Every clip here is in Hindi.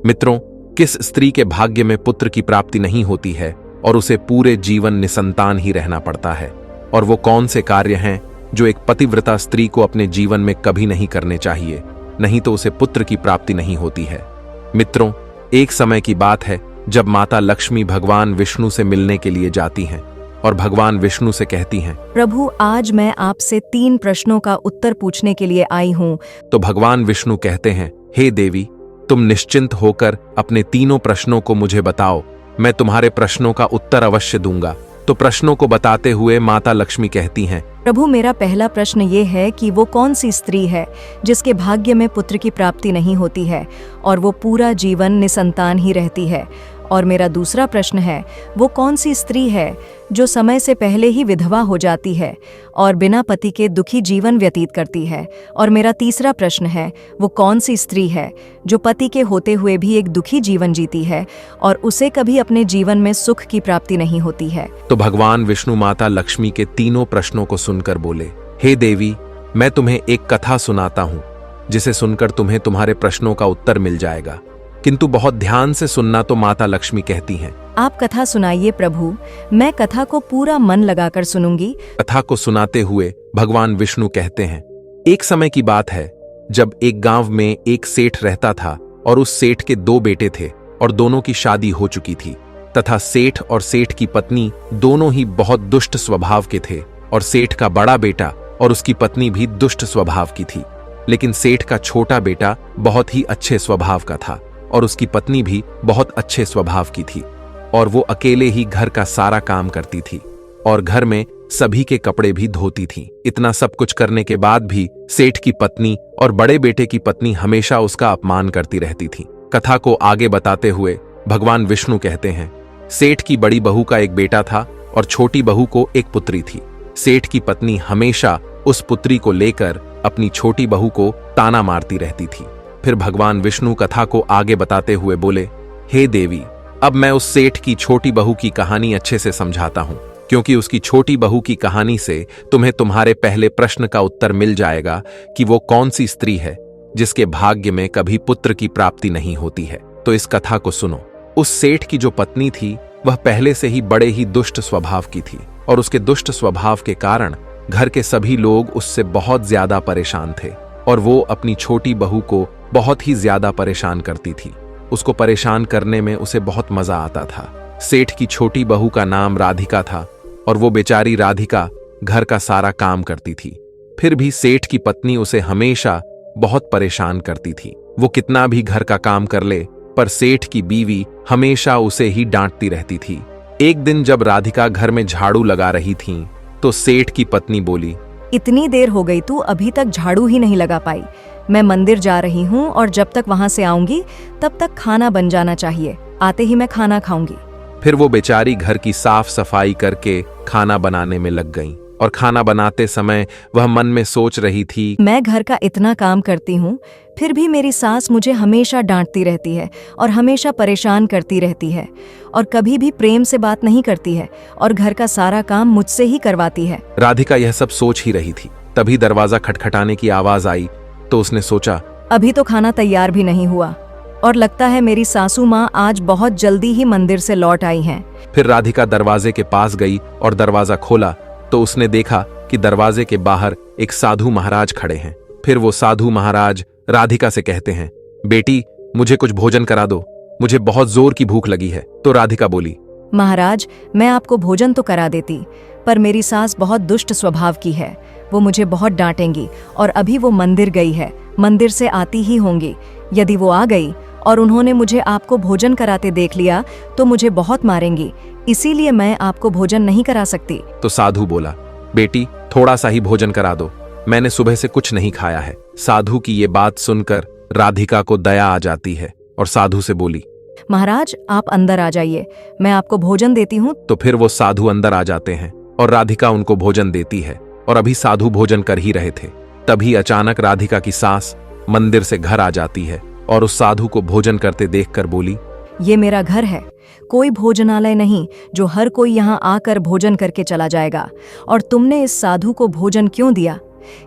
मित्रों, किस स्त्री के भाग्य में पुत्र की प्राप्ति नहीं होती है और उसे पूरे जीवन निसंतान ही रहना पड़ता है? और वो कौन से कार्य हैं जो एक पतिव्रता स्त्री को अपने जीवन में कभी नहीं करने चाहिए, नहीं तो उसे पुत्र की प्राप्ति नहीं होती है? मित्रों, एक समय की बात है जब माता लक्ष्मी भगवान विष्णु से मिलने के लिए जाती हैं और भगवान विष्णु से कहती हैं, प्रभु, आज मैं आपसे 3 प्रश्नों का उत्तर पूछने के लिए आई हूँ। तो भगवान विष्णु कहते हैं, हे देवी, तुम निश्चिंत होकर अपने तीनों प्रश्नों को मुझे बताओ, मैं तुम्हारे प्रश्नों का उत्तर अवश्य दूंगा। तो प्रश्नों को बताते हुए माता लक्ष्मी कहती हैं, प्रभु, मेरा पहला प्रश्न ये है कि वो कौन सी स्त्री है जिसके भाग्य में पुत्र की प्राप्ति नहीं होती है और वो पूरा जीवन निसंतान ही रहती है। और मेरा दूसरा प्रश्न है, वो कौन सी स्त्री है जो समय से पहले ही विधवा हो जाती है और बिना पति के दुखी जीवन व्यतीत करती है। और मेरा तीसरा प्रश्न है, वो कौन सी स्त्री है जो पति के होते हुए भी एक दुखी जीवन जीती है और उसे कभी अपने जीवन में सुख की प्राप्ति नहीं होती है। तो भगवान विष्णु माता लक्ष्मी के तीनों प्रश्नों को सुनकर बोले, हे देवी, मैं तुम्हें एक कथा सुनाता हूँ जिसे सुनकर तुम्हें तुम्हारे प्रश्नों का उत्तर मिल जाएगा, किंतु बहुत ध्यान से सुनना। तो माता लक्ष्मी कहती हैं, आप कथा सुनाइए प्रभु, मैं कथा को पूरा मन लगाकर सुनूंगी। कथा को सुनाते हुए भगवान विष्णु कहते हैं, एक समय की बात है जब एक गांव में एक सेठ रहता था और उस सेठ के 2 बेटे थे और दोनों की शादी हो चुकी थी तथा सेठ और सेठ की पत्नी दोनों ही बहुत दुष्ट स्वभाव के थे और सेठ का बड़ा बेटा और उसकी पत्नी भी दुष्ट स्वभाव की थी। लेकिन सेठ का छोटा बेटा बहुत ही अच्छे स्वभाव का था और उसकी पत्नी भी बहुत अच्छे स्वभाव की थी और वो अकेले ही घर का सारा काम करती थी और घर में सभी के कपड़े भी धोती थी। इतना सब कुछ करने के बाद भी सेठ की पत्नी और बड़े बेटे की पत्नी हमेशा उसका अपमान करती रहती थी। कथा को आगे बताते हुए भगवान विष्णु कहते हैं, सेठ की बड़ी बहू का एक बेटा था और छोटी बहू को एक पुत्री थी। सेठ की पत्नी हमेशा उस पुत्री को लेकर अपनी छोटी बहू को ताना मारती रहती थी। फिर भगवान विष्णु कथा को आगे बताते हुए बोले, हे देवी, अब मैं उस सेठ की छोटी बहू की कहानी अच्छे से समझाता हूँ, क्योंकि उसकी छोटी बहू की कहानी से तुम्हें तुम्हारे पहले प्रश्न का उत्तर मिल जाएगा कि वो कौन सी स्त्री है जिसके भाग्य में कभी पुत्र की प्राप्ति नहीं होती है। तो इस कथा को सुनो। उस सेठ की जो पत्नी थी वह पहले से ही बड़े ही दुष्ट स्वभाव की थी और उसके दुष्ट स्वभाव के कारण घर के सभी लोग उससे बहुत ज्यादा परेशान थे और वो अपनी छोटी बहू को बहुत ही ज्यादा परेशान करती थी। उसको परेशान करने में उसे बहुत मजा आता था। सेठ की छोटी बहू का नाम राधिका था और वो बेचारी राधिका घर का सारा काम करती थी। फिर भी सेठ की पत्नी उसे हमेशा बहुत परेशान करती थी। वो कितना भी घर का काम कर ले, पर सेठ की बीवी हमेशा उसे ही डांटती रहती थी। एक दिन जब राधिका घर में झाड़ू लगा रही थी तो सेठ की पत्नी बोली, इतनी देर हो गई, तू अभी तक झाड़ू ही नहीं लगा पाई। मैं मंदिर जा रही हूँ और जब तक वहां से आऊंगी तब तक खाना बन जाना चाहिए। आते ही मैं खाना खाऊंगी। फिर वो बेचारी घर की साफ सफाई करके खाना बनाने में लग गई और खाना बनाते समय वह मन में सोच रही थी, मैं घर का इतना काम करती हूँ, फिर भी मेरी सास मुझे हमेशा डांटती रहती है और हमेशा परेशान करती रहती है और कभी भी प्रेम से बात नहीं करती है और घर का सारा काम मुझसे ही करवाती है। राधिका यह सब सोच ही रही थी, तभी दरवाजा खटखटाने की आवाज आई तो उसने सोचा, अभी तो खाना तैयार भी नहीं हुआ और लगता है मेरी सासू माँ आज बहुत जल्दी ही मंदिर से लौट आई हैं। फिर राधिका दरवाजे के पास गई और दरवाजा खोला तो उसने देखा कि दरवाजे के बाहर एक साधु महाराज खड़े हैं। फिर वो साधु महाराज राधिका से कहते हैं, बेटी, मुझे कुछ भोजन करा दो, मुझे बहुत जोर की भूख लगी है। तो राधिका बोली, महाराज, मैं आपको भोजन तो करा देती, पर मेरी सास बहुत दुष्ट स्वभाव की है। वो मुझे बहुत डांटेंगी और अभी वो मंदिर गई है, मंदिर से आती ही होंगी। यदि वो आ गई और उन्होंने मुझे आपको भोजन कराते देख लिया तो मुझे बहुत मारेंगी, इसीलिए मैं आपको भोजन नहीं करा सकती। तो साधु बोला, बेटी, थोड़ा सा ही भोजन करा दो, मैंने सुबह से कुछ नहीं खाया है। साधु की ये बात सुनकर राधिका को दया आ जाती है और साधु से बोली, महाराज, आप अंदर आ जाइए, मैं आपको भोजन देती हूँ। तो फिर वो साधु अंदर आ जाते हैं और राधिका उनको भोजन देती है और अभी साधु भोजन कर ही रहे थे, तभी अचानक राधिका की सास मंदिर से घर आ जाती है और उस साधु को भोजन करते देखकर बोली, ये मेरा घर है, कोई भोजनालय नहीं जो हर कोई यहाँ आकर भोजन करके चला जाएगा। और तुमने इस साधु को भोजन क्यों दिया?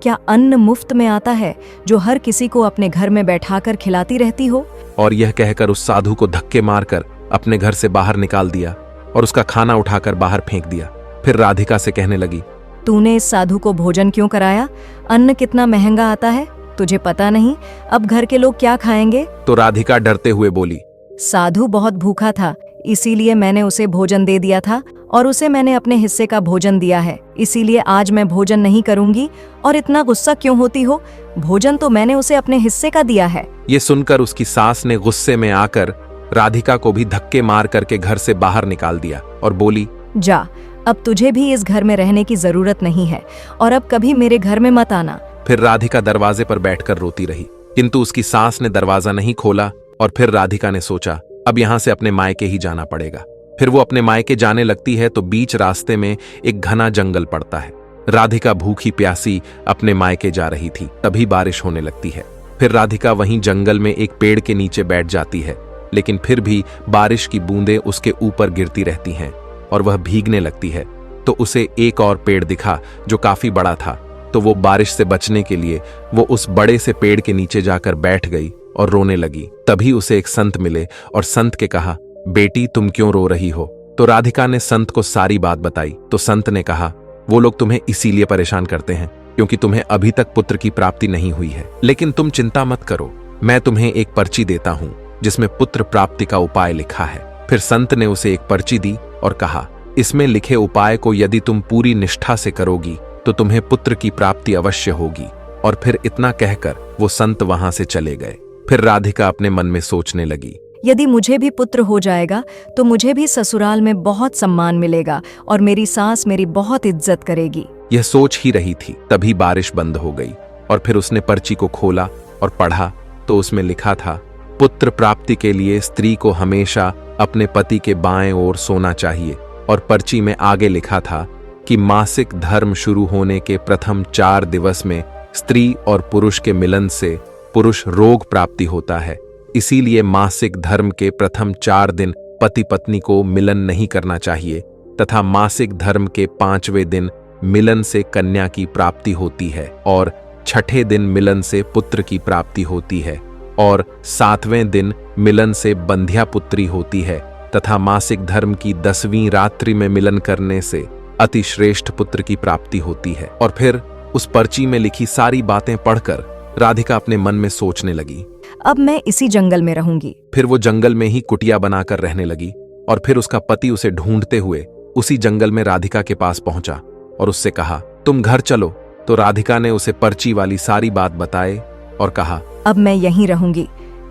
क्या अन्न मुफ्त में आता है जो हर किसी को अपने घर में बैठाकर खिलाती रहती हो? और यह कहकर उस साधु को धक्के मारकर अपने घर से बाहर निकाल दिया और उसका खाना उठाकर बाहर फेंक दिया। फिर राधिका से कहने लगी, तूने इस साधु को भोजन क्यों कराया? अन्न कितना महंगा आता है, तुझे पता नहीं अब घर के लोग क्या खाएंगे? तो राधिका डरते हुए बोली, साधु बहुत भूखा था, इसीलिए मैंने उसे भोजन दे दिया था और उसे मैंने अपने हिस्से का भोजन दिया है, इसीलिए आज मैं भोजन नहीं करूंगी। और इतना गुस्सा क्यों होती हो? भोजन तो मैंने उसे अपने हिस्से का दिया है। ये सुनकर उसकी सास ने गुस्से में आकर राधिका को भी धक्के मार करके घर से बाहर निकाल दिया और बोली, जा, अब तुझे भी इस घर में रहने की जरूरत नहीं है और अब कभी मेरे घर में मत आना। फिर राधिका दरवाजे पर बैठकर रोती रही, किंतु उसकी सास ने दरवाजा नहीं खोला। और फिर राधिका ने सोचा, अब यहां से अपने मायके ही जाना पड़ेगा। फिर वो अपने मायके जाने लगती है तो बीच रास्ते में एक घना जंगल पड़ता है। राधिका भूखी प्यासी अपने मायके जा रही थी, तभी बारिश होने लगती है। फिर राधिका वहीं जंगल में एक पेड़ के नीचे बैठ जाती है, लेकिन फिर भी बारिश की बूंदें उसके ऊपर गिरती रहती हैं और वह भीगने लगती है। तो उसे एक और पेड़ दिखा जो काफी बड़ा था, तो वो बारिश से बचने के लिए वो उस बड़े से पेड़ के नीचे जाकर बैठ गई और रोने लगी। तभी उसे एक संत मिले और संत के कहा, बेटी तुम क्यों रो रही हो? तो राधिका ने संत को सारी बात बताई। तो संत ने कहा, वो लोग तुम्हें इसीलिए परेशान करते हैं क्योंकि तुम्हें अभी तक पुत्र की प्राप्ति नहीं हुई है, लेकिन तुम चिंता मत करो, मैं तुम्हें एक पर्ची देता हूं जिसमें पुत्र प्राप्ति का उपाय लिखा है। फिर संत ने उसे एक पर्ची दी और कहा, इसमें लिखे उपाय को यदि तुम पूरी निष्ठा से करोगी तो तुम्हें पुत्र की प्राप्ति अवश्य होगी। और फिर इतना कहकर वो संत वहां से चले गए। फिर राधिका अपने मन में सोचने लगी, यदि मुझे भी पुत्र हो जाएगा तो मुझे भी ससुराल में बहुत सम्मान मिलेगा और मेरी सास मेरी बहुत इज्जत करेगी। यह सोच ही रही थी, तभी बारिश बंद हो गई और फिर उसने पर्ची को खोला और पढ़ा तो उसमें लिखा था, पुत्र प्राप्ति के लिए स्त्री को हमेशा अपने पति के बाएं ओर सोना चाहिए। और पर्ची में आगे लिखा था कि मासिक धर्म शुरू होने के प्रथम 4 दिवस में स्त्री और पुरुष के मिलन से पुरुष रोग प्राप्ति होता है, इसीलिए मासिक धर्म के प्रथम 4 दिन पति पत्नी को मिलन नहीं करना चाहिए तथा मासिक धर्म के 5वें दिन मिलन से कन्या की प्राप्ति होती है और 6ठे दिन मिलन से पुत्र की प्राप्ति होती है और 7वें दिन मिलन से बंध्या पुत्री होती है तथा मासिक धर्म की 10वीं रात्रि में मिलन करने से अतिश्रेष्ठ पुत्र की प्राप्ति होती है। और फिर उस पर्ची में लिखी सारी बातें पढ़कर राधिका अपने मन में सोचने लगी, अब मैं इसी जंगल में रहूंगी। फिर वो जंगल में ही कुटिया बनाकर रहने लगी और फिर उसका पति उसे ढूंढते हुए उसी जंगल में राधिका के पास पहुंचा और उससे कहा, तुम घर चलो। तो राधिका ने उसे पर्ची वाली सारी बात बताए और कहा, अब मैं यहीं रहूंगी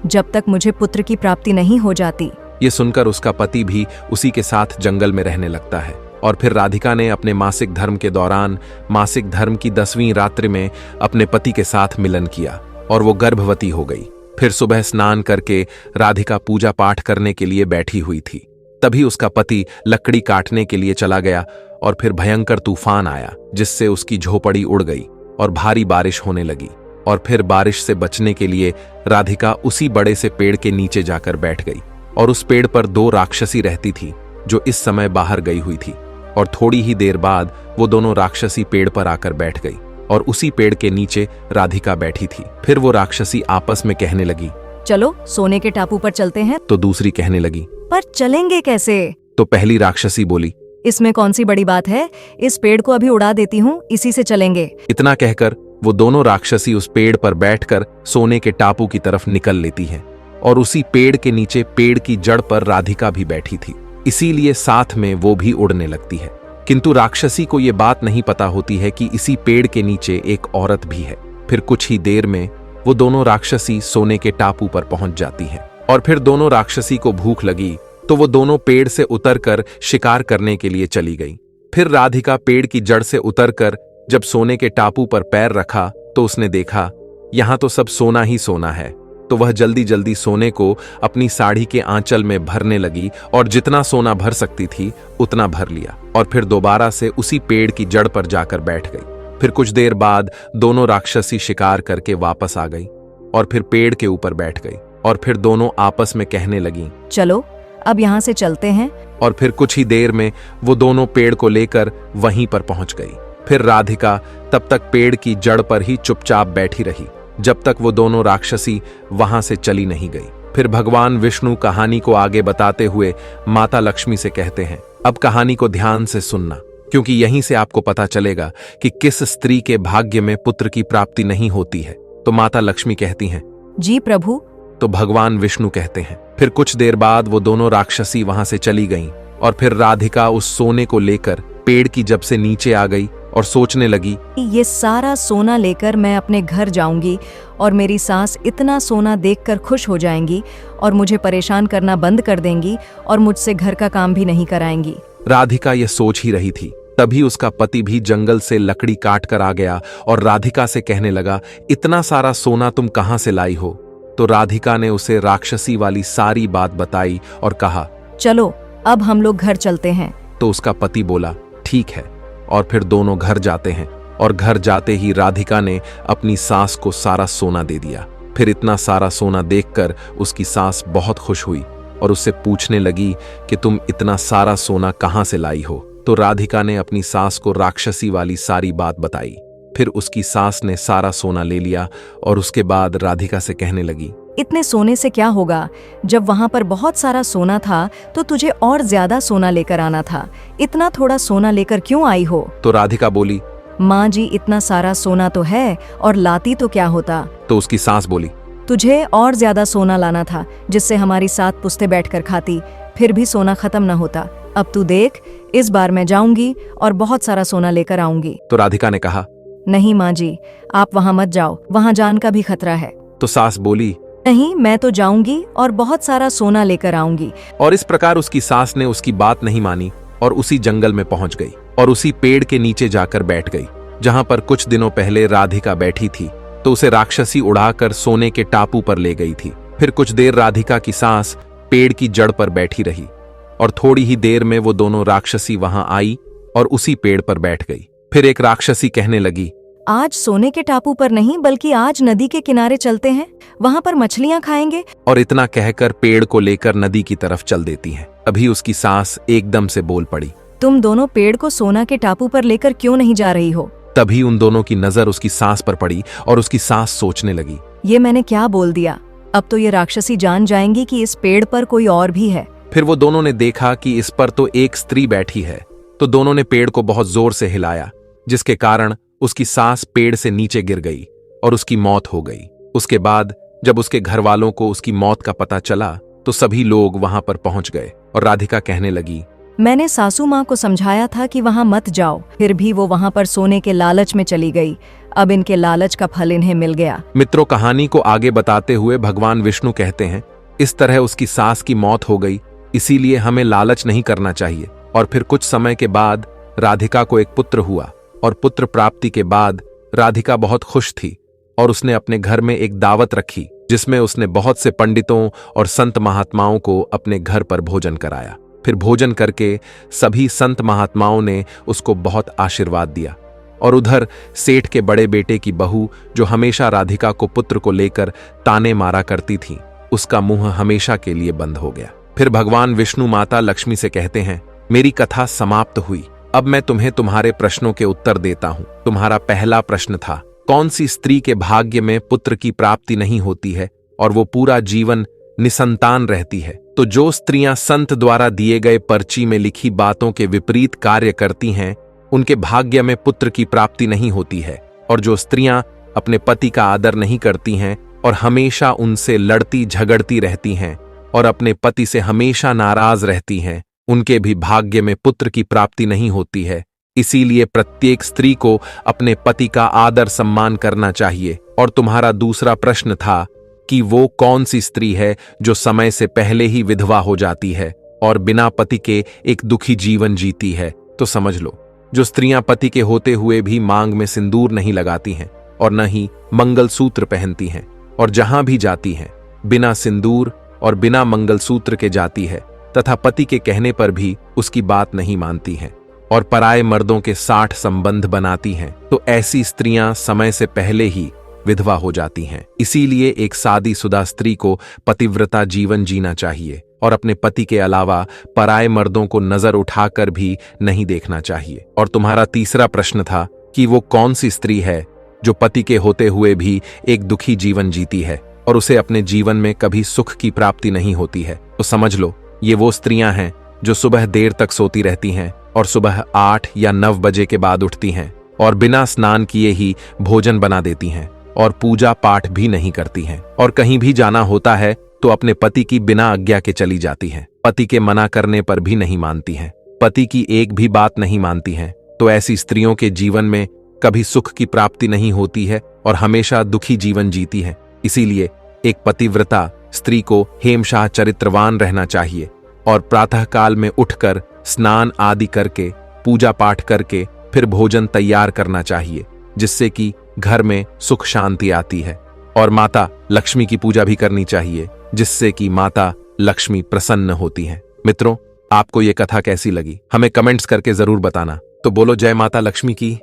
जब तक मुझे पुत्र की प्राप्ति नहीं हो जाती। ये सुनकर उसका पति भी उसी के साथ जंगल में रहने लगता है। और फिर राधिका ने अपने मासिक धर्म के दौरान मासिक धर्म की 10वीं रात्रि में अपने पति के साथ मिलन किया और वो गर्भवती हो गई। फिर सुबह स्नान करके राधिका पूजा पाठ करने के लिए बैठी हुई थी, तभी उसका पति लकड़ी काटने के लिए चला गया और फिर भयंकर तूफान आया जिससे उसकी झोपड़ी उड़ गई और भारी बारिश होने लगी। और फिर बारिश से बचने के लिए राधिका उसी बड़े से पेड़ के नीचे जाकर बैठ गई और उस पेड़ पर 2 राक्षसी रहती थी जो इस समय बाहर गई हुई थी। और थोड़ी ही देर बाद वो दोनों राक्षसी पेड़ पर आकर बैठ गई और उसी पेड़ के नीचे राधिका बैठी थी। फिर वो राक्षसी आपस में कहने लगी, चलो सोने के टापू पर चलते हैं। तो दूसरी कहने लगी, पर चलेंगे कैसे? तो पहली राक्षसी बोली, इसमें कौन सी बड़ी बात है, इस पेड़ को अभी उड़ा देती हूँ, इसी से चलेंगे। इतना कहकर वो दोनों राक्षसी उस पेड़ पर बैठकर सोने के टापू की तरफ निकल लेती हैं और उसी पेड़ के नीचे पेड़ की जड़ पर राधिका भी बैठी थी, इसीलिए साथ में वो भी उड़ने लगती है। किंतु राक्षसी को ये बात नहीं पता होती है कि इसी पेड़ के नीचे एक औरत भी है। फिर कुछ ही देर में वो दोनों राक्षसी सोने के टापू पर पहुंच जाती हैं और फिर दोनों राक्षसी को भूख लगी तो वो दोनों पेड़ से उतरकर शिकार करने के लिए चली गई। फिर राधिका पेड़ की जड़ से उतरकर जब सोने के टापू पर पैर रखा तो उसने देखा यहां तो सब सोना ही सोना है, तो वह जल्दी जल्दी सोने को अपनी साड़ी के आंचल में भरने लगी और जितना सोना भर सकती थी उतना भर लिया और फिर दोबारा से उसी पेड़ की जड़ पर जाकर बैठ गई। फिर कुछ देर बाद दोनों राक्षसी शिकार करके वापस आ गई और फिर पेड़ के ऊपर बैठ गई और फिर दोनों आपस में कहने लगी, चलो अब यहाँ से चलते हैं। और फिर कुछ ही देर में वो दोनों पेड़ को लेकर वहीं पर पहुंच गई। फिर राधिका तब तक पेड़ की जड़ पर ही चुपचाप बैठी रही जब तक वो दोनों राक्षसी वहां से चली नहीं गई। फिर भगवान विष्णु कहानी को आगे बताते हुए माता लक्ष्मी से कहते हैं, अब कहानी को ध्यान से सुनना, क्योंकि यहीं से आपको पता चलेगा कि किस स्त्री के भाग्य में पुत्र की प्राप्ति नहीं होती है। तो माता लक्ष्मी कहती हैं, जी प्रभु। तो भगवान विष्णु कहते हैं, फिर कुछ देर बाद वो दोनों राक्षसी वहां से चली गईं और फिर राधिका उस सोने को लेकर पेड़ की जब से नीचे आ गई और सोचने लगी, ये सारा सोना लेकर मैं अपने घर जाऊंगी और मेरी सास इतना सोना देखकर खुश हो जाएंगी और मुझे परेशान करना बंद कर देंगी और मुझसे घर का काम भी नहीं कराएंगी। राधिका ये सोच ही रही थी, तभी उसका पति भी जंगल से लकड़ी काट कर आ गया और राधिका से कहने लगा, इतना सारा सोना तुम कहां से लाई हो? तो राधिका ने उसे राक्षसी वाली सारी बात बताई और कहा, चलो अब हम लोग घर चलते हैं। तो उसका पति बोला, ठीक है। और फिर दोनों घर जाते हैं और घर जाते ही राधिका ने अपनी सास को सारा सोना दे दिया। फिर इतना सारा सोना देखकर उसकी सास बहुत खुश हुई और उससे पूछने लगी कि तुम इतना सारा सोना कहां से लाई हो? तो राधिका ने अपनी सास को राक्षसी वाली सारी बात बताई। फिर उसकी सास ने सारा सोना ले लिया और उसके बाद राधिका से कहने लगी, इतने सोने से क्या होगा? जब वहां पर बहुत सारा सोना था तो तुझे और ज्यादा सोना लेकर आना था। इतना थोड़ा सोना लेकर क्यों आई हो? तो राधिका बोली, माँ जी, इतना सारा सोना तो है और लाती तो क्या होता? तो उसकी सास बोली, तुझे और ज्यादा सोना लाना था जिससे हमारी 7 पुश्तें बैठकर खाती, फिर भी सोना खत्म न होता। अब तू देख, इस बार मैं जाऊंगी और बहुत सारा सोना लेकर आऊंगी। तो राधिका ने कहा, नहीं माँ जी, आप वहाँ मत जाओ, वहाँ जान का भी खतरा है। तो सास बोली, नहीं, मैं तो जाऊंगी और बहुत सारा सोना लेकर आऊंगी। और इस प्रकार उसकी सास ने उसकी बात नहीं मानी और उसी जंगल में पहुंच गई और उसी पेड़ के नीचे जाकर बैठ गई जहां पर कुछ दिनों पहले राधिका बैठी थी। तो उसे राक्षसी उड़ाकर सोने के टापू पर ले गई थी। फिर कुछ देर राधिका की सास पेड़ की जड़ पर बैठी रही और थोड़ी ही देर में वो दोनों राक्षसी वहां आई और उसी पेड़ पर बैठ गई। फिर एक राक्षसी कहने लगी, आज सोने के टापू पर नहीं बल्कि आज नदी के किनारे चलते हैं, वहाँ पर मछलियाँ खाएंगे। और इतना कहकर पेड़ को लेकर नदी की तरफ चल देती हैं। अभी उसकी सास एकदम से बोल पड़ी, तुम दोनों पेड़ को सोना के टापू पर लेकर क्यों नहीं जा रही हो? तभी उन दोनों की नजर उसकी सास पर पड़ी और उसकी सास सोचने लगी, ये मैंने क्या बोल दिया? अब तो ये राक्षसी जान जाएंगी कि इस पेड़ पर कोई और भी है। फिर वो दोनों ने देखा कि इस पर तो एक स्त्री बैठी है। तो दोनों ने पेड़ को बहुत जोर से हिलाया, जिसके कारण उसकी सास पेड़ से नीचे गिर गई और उसकी मौत हो गई। उसके बाद जब उसके घर वालों को उसकी मौत का पता चला तो सभी लोग वहां पर पहुंच गए और राधिका कहने लगी, मैंने सासू माँ को समझाया था कि वहां मत जाओ, फिर भी वो वहां पर सोने के लालच में चली गई। अब इनके लालच का फल इन्हें मिल गया। मित्रों, कहानी को आगे बताते हुए भगवान विष्णु कहते हैं, इस तरह उसकी सास की मौत हो गई, इसीलिए हमें लालच नहीं करना चाहिए। और फिर कुछ समय के बाद राधिका को एक पुत्र हुआ और पुत्र प्राप्ति के बाद राधिका बहुत खुश थी और उसने अपने घर में एक दावत रखी जिसमें उसने बहुत से पंडितों और संत महात्माओं को अपने घर पर भोजन कराया। फिर भोजन करके सभी संत महात्माओं ने उसको बहुत आशीर्वाद दिया और उधर सेठ के बड़े बेटे की बहू, जो हमेशा राधिका को पुत्र को लेकर ताने मारा करती थी, उसका मुंह हमेशा के लिए बंद हो गया। फिर भगवान विष्णु माता लक्ष्मी से कहते हैं, मेरी कथा समाप्त हुई, अब मैं तुम्हें तुम्हारे प्रश्नों के उत्तर देता हूं। तुम्हारा पहला प्रश्न था, कौन सी स्त्री के भाग्य में पुत्र की प्राप्ति नहीं होती है और वो पूरा जीवन निसंतान रहती है? तो जो स्त्रियां संत द्वारा दिए गए पर्ची में लिखी बातों के विपरीत कार्य करती हैं, उनके भाग्य में पुत्र की प्राप्ति नहीं होती है। और जो स्त्रियां अपने पति का आदर नहीं करती हैं और हमेशा उनसे लड़ती झगड़ती रहती हैं और अपने पति से हमेशा नाराज रहती हैं, उनके भी भाग्य में पुत्र की प्राप्ति नहीं होती है। इसीलिए प्रत्येक स्त्री को अपने पति का आदर सम्मान करना चाहिए। और तुम्हारा दूसरा प्रश्न था कि वो कौन सी स्त्री है जो समय से पहले ही विधवा हो जाती है और बिना पति के एक दुखी जीवन जीती है। तो समझ लो, जो स्त्रियां पति के होते हुए भी मांग में सिंदूर नहीं लगाती हैं और न ही मंगलसूत्र पहनती हैं और जहां भी जाती हैं बिना सिंदूर और बिना मंगलसूत्र के जाती है तथा पति के कहने पर भी उसकी बात नहीं मानती हैं और पराये मर्दों के 60 संबंध बनाती हैं, तो ऐसी स्त्रियां समय से पहले ही विधवा हो जाती हैं। इसीलिए एक शादीशुदा स्त्री को पतिव्रता जीवन जीना चाहिए और अपने पति के अलावा पराये मर्दों को नजर उठाकर भी नहीं देखना चाहिए। और तुम्हारा तीसरा प्रश्न था कि वो कौन सी स्त्री है जो पति के होते हुए भी एक दुखी जीवन जीती है। और उसे अपने जीवन में कभी सुख की प्राप्ति नहीं होती है, तो समझ लो ये वो स्त्रियां हैं जो सुबह देर तक सोती रहती हैं और सुबह 8 या 9 बजे के बाद उठती हैं और बिना स्नान किए ही भोजन बना देती हैं और पूजा पाठ भी नहीं करती हैं, और कहीं भी जाना होता है तो अपने पति की बिना आज्ञा के चली जाती हैं, पति के मना करने पर भी नहीं मानती हैं, पति की एक भी बात नहीं मानती हैं। तो ऐसी स्त्रियों के जीवन में कभी सुख की प्राप्ति नहीं होती है और हमेशा दुखी जीवन जीती है। इसीलिए एक पतिव्रता स्त्री को हेमशाह चरित्रवान रहना चाहिए और प्रातःकाल में उठकर स्नान आदि करके पूजा पाठ करके फिर भोजन तैयार करना चाहिए, जिससे कि घर में सुख शांति आती है। और माता लक्ष्मी की पूजा भी करनी चाहिए, जिससे कि माता लक्ष्मी प्रसन्न होती हैं। मित्रों, आपको ये कथा कैसी लगी हमें कमेंट्स करके जरूर बताना। तो बोलो जय माता लक्ष्मी की।